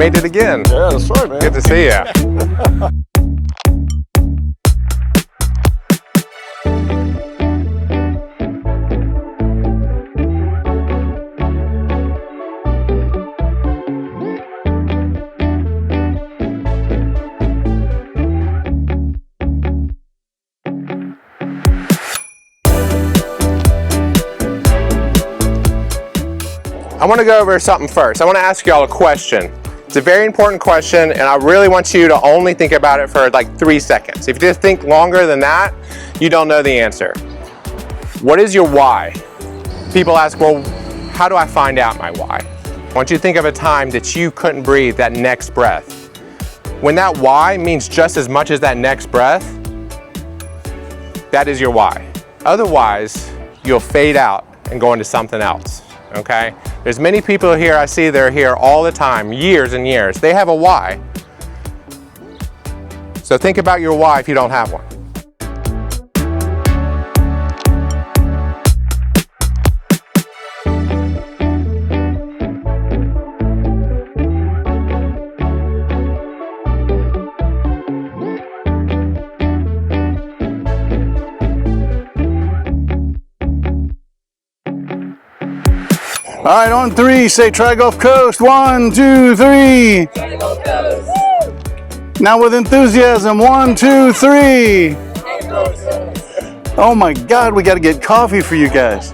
made it again. Yeah, that's right, man. Good to see you. I want to go over something first. I want to ask y'all a question. It's a very important question, and I really want you to only think about it for like 3 seconds. If you just think longer than that, you don't know the answer. What is your why? People ask, well, how do I find out my why? I want you to think of a time that you couldn't breathe that next breath. When that why means just as much as that next breath, that is your why. Otherwise, you'll fade out and go into something else, okay? There's many people here I see that are here all the time, years and years. They have a why. So think about your why if you don't have one. All right, on 3, say Try Gulf Coast. 1, 2, 3. Try Gulf Coast. Now with enthusiasm. 1, 2, 3. Oh my God, we got to get coffee for you guys.